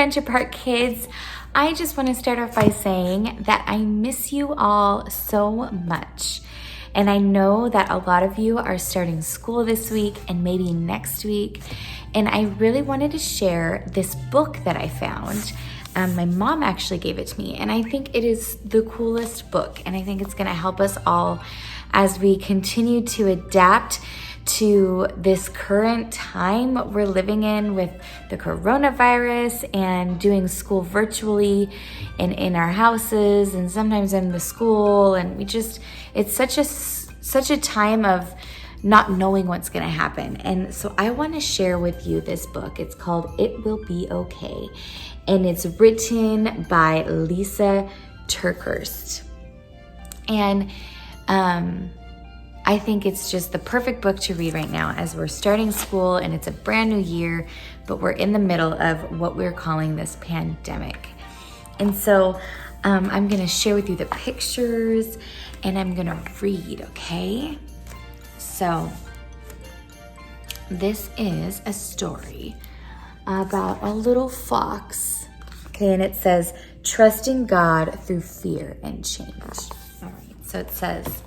Adventure Park kids. I just want to start off by saying that I miss you all so much. And I know that a lot of you are starting school this week and maybe next week. And I really wanted to share this book that I found. My mom actually gave it to me, and I think it is the coolest book. And I think it's going to help us all as we continue to adapt to this current time we're living in with the coronavirus and doing school virtually and in our houses and sometimes in the school. And it's such a time of not knowing what's going to happen. And so I want to share with you this book. It's called It Will Be Okay. And it's written by Lysa Terkeurst. And I think it's just the perfect book to read right now as we're starting school and it's a brand new year, but we're in the middle of what we're calling this pandemic. And so I'm going to share with you the pictures and I'm going to read, okay? So this is a story about a little fox, okay? And it says, trusting God through fear and change. All right, so it says,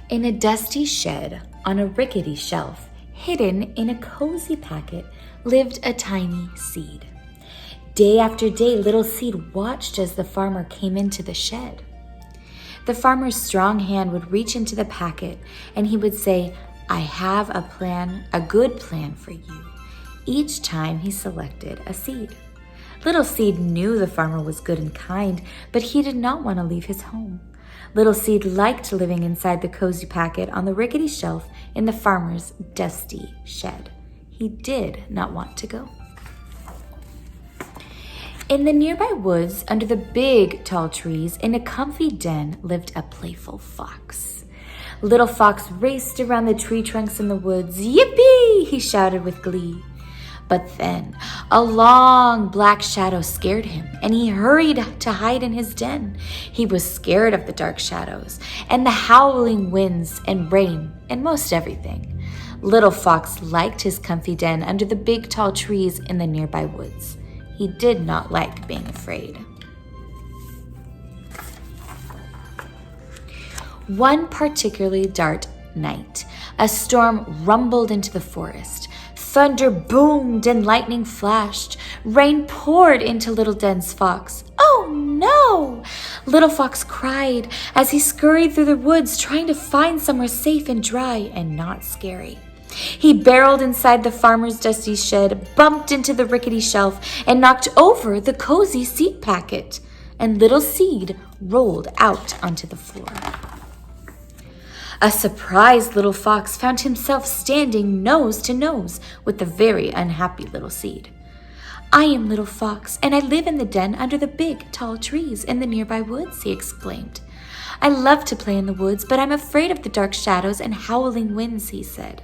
in a dusty shed on a rickety shelf, hidden in a cozy packet, lived a tiny seed. Day after day, little seed watched as the farmer came into the shed. The farmer's strong hand would reach into the packet and he would say, I have a plan, a good plan for you. Each time he selected a seed. Little seed knew the farmer was good and kind, but he did not want to leave his home. Little seed liked living inside the cozy packet on the rickety shelf in the farmer's dusty shed. He did not want to go. In the nearby woods, under the big tall trees, in a comfy den, lived a playful fox. Little fox raced around the tree trunks in the woods. Yippee! He shouted with glee. But then a long black shadow scared him, and he hurried to hide in his den. He was scared of the dark shadows and the howling winds and rain and most everything. Little fox liked his comfy den under the big tall trees in the nearby woods. He did not like being afraid. One particularly dark night, a storm rumbled into the forest. Thunder boomed and lightning flashed. Rain poured into Little Den's fox. Oh no! Little Fox cried as he scurried through the woods trying to find somewhere safe and dry and not scary. He barreled inside the farmer's dusty shed, bumped into the rickety shelf, and knocked over the cozy seed packet. And Little Seed rolled out onto the floor. A surprised little fox found himself standing nose to nose with the very unhappy Little Seed. I am Little Fox, and I live in the den under the big, tall trees in the nearby woods, he exclaimed. I love to play in the woods, but I'm afraid of the dark shadows and howling winds, he said.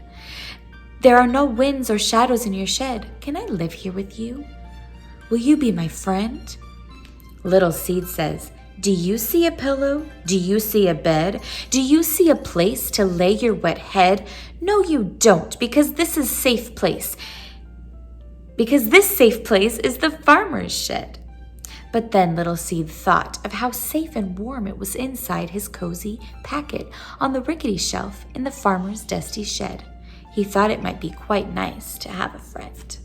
There are no winds or shadows in your shed. Can I live here with you? Will you be my friend? Little Seed says, do you see a pillow? Do you see a bed? Do you see a place to lay your wet head? No, you don't, because this is safe place. Because this safe place is the farmer's shed. But then Little Seed thought of how safe and warm it was inside his cozy packet on the rickety shelf in the farmer's dusty shed. He thought it might be quite nice to have a friend.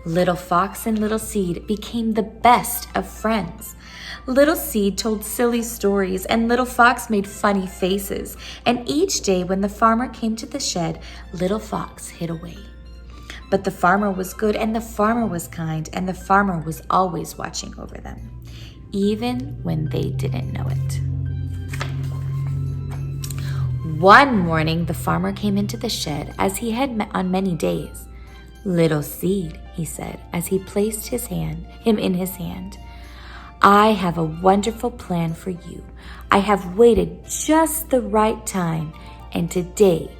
Little Fox and Little Seed became the best of friends. Little Seed told silly stories and Little Fox made funny faces. And each day when the farmer came to the shed, Little Fox hid away. But the farmer was good and the farmer was kind and the farmer was always watching over them, even when they didn't know it. One morning, the farmer came into the shed as he had on many days. Little Seed, he said, as he placed him in his hand. I have a wonderful plan for you. I have waited just the right time, and today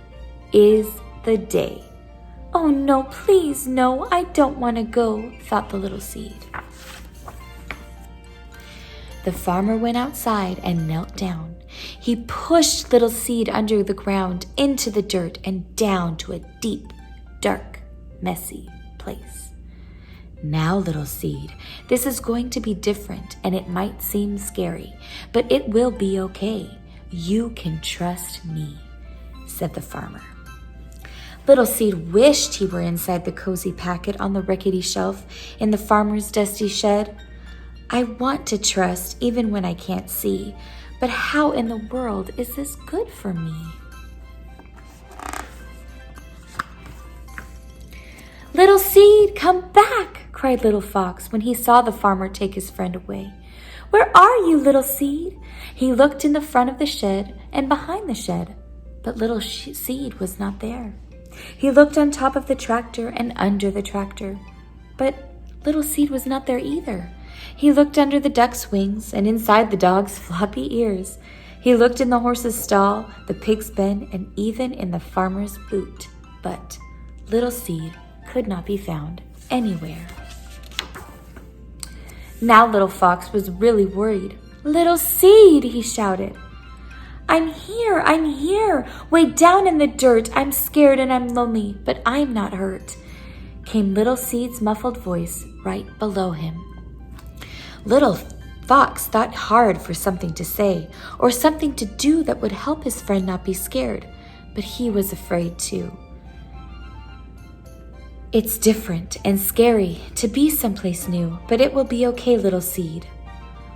is the day. Oh no, please no, I don't want to go, thought the Little Seed. The farmer went outside and knelt down. He pushed Little Seed under the ground, into the dirt, and down to a deep, dark, messy place. Now, Little Seed, this is going to be different, and it might seem scary, but it will be okay. You can trust me, said the farmer. Little Seed wished he were inside the cozy packet on the rickety shelf in the farmer's dusty shed. I want to trust even when I can't see, but how in the world is this good for me? Little Seed, come back, cried Little Fox when he saw the farmer take his friend away. Where are you, Little Seed? He looked in the front of the shed and behind the shed, but Little Seed was not there. He looked on top of the tractor and under the tractor, but Little Seed was not there either. He looked under the duck's wings and inside the dog's floppy ears. He looked in the horse's stall, the pig's pen, and even in the farmer's boot. But Little Seed could not be found anywhere. Now Little Fox was really worried. Little Seed, he shouted. I'm here, way down in the dirt. I'm scared and I'm lonely, but I'm not hurt, came Little Seed's muffled voice right below him. Little Fox thought hard for something to say or something to do that would help his friend not be scared, but he was afraid too. It's different and scary to be someplace new, but it will be okay, Little Seed.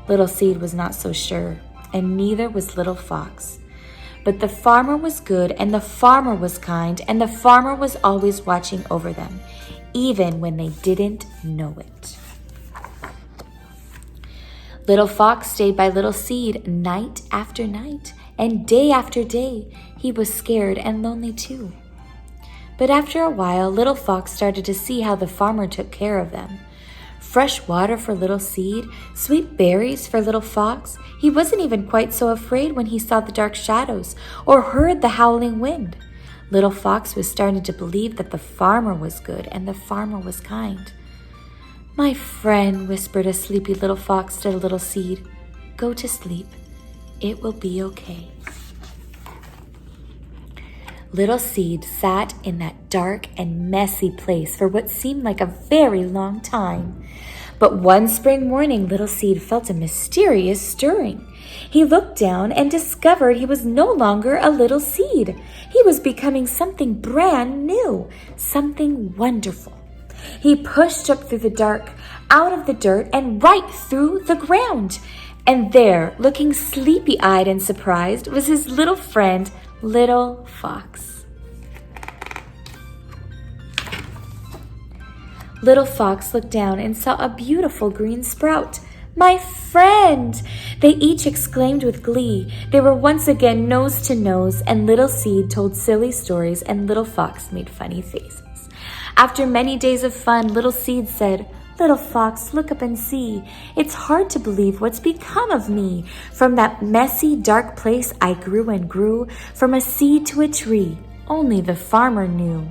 Little Seed was not so sure, and neither was Little Fox. But the farmer was good, and the farmer was kind, and the farmer was always watching over them, even when they didn't know it. Little Fox stayed by Little Seed night after night, and day after day. He was scared and lonely too. But after a while, Little Fox started to see how the farmer took care of them. Fresh water for Little Seed, sweet berries for Little Fox. He wasn't even quite so afraid when he saw the dark shadows or heard the howling wind. Little Fox was starting to believe that the farmer was good and the farmer was kind. My friend, whispered a sleepy Little Fox to Little Seed, go to sleep. It will be okay. Little Seed sat in that dark and messy place for what seemed like a very long time. But one spring morning, Little Seed felt a mysterious stirring. He looked down and discovered he was no longer a little seed. He was becoming something brand new, something wonderful. He pushed up through the dark, out of the dirt, and right through the ground. And there, looking sleepy-eyed and surprised, was his little friend, Little Fox. Little Fox looked down and saw a beautiful green sprout. My friend! They each exclaimed with glee. They were once again nose to nose, and Little Seed told silly stories, and Little Fox made funny faces. After many days of fun, Little Seed said, Little Fox, look up and see. It's hard to believe what's become of me. From that messy, dark place I grew and grew, from a seed to a tree. Only the farmer knew.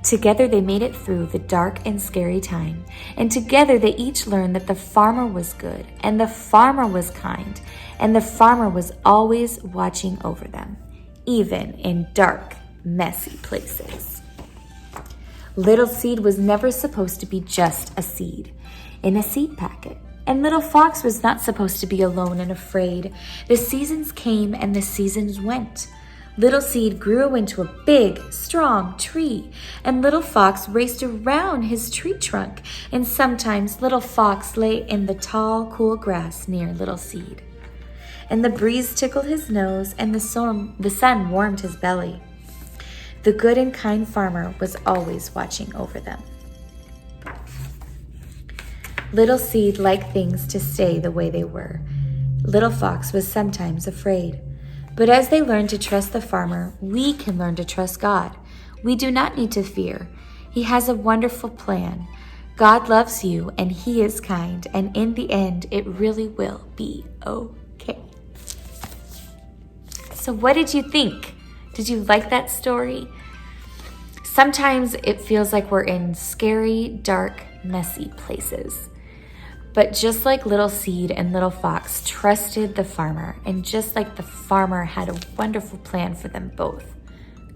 Together they made it through the dark and scary time, and together they each learned that the farmer was good, and the farmer was kind, and the farmer was always watching over them, even in dark, messy places. Little Seed was never supposed to be just a seed in a seed packet, and Little Fox was not supposed to be alone and afraid. The seasons came and the seasons went. Little Seed grew into a big, strong tree, and Little Fox raced around his tree trunk, and sometimes Little Fox lay in the tall, cool grass near Little Seed. And the breeze tickled his nose, and the sun warmed his belly. The good and kind farmer was always watching over them. Little Seed liked things to stay the way they were. Little Fox was sometimes afraid. But as they learned to trust the farmer, we can learn to trust God. We do not need to fear. He has a wonderful plan. God loves you, and He is kind, and in the end, it really will be okay. So what did you think? Did you like that story? Sometimes it feels like we're in scary, dark, messy places. But just like Little Seed and Little Fox trusted the farmer, and just like the farmer had a wonderful plan for them both,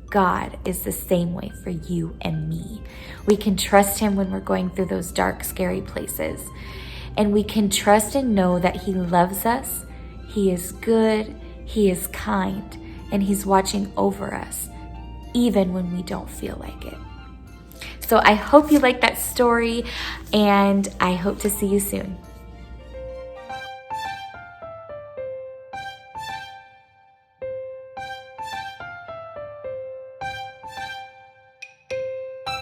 God is the same way for you and me. We can trust him when we're going through those dark, scary places. And we can trust and know that he loves us, he is good, he is kind, and he's watching over us, even when we don't feel like it. So I hope you like that story, and I hope to see you soon.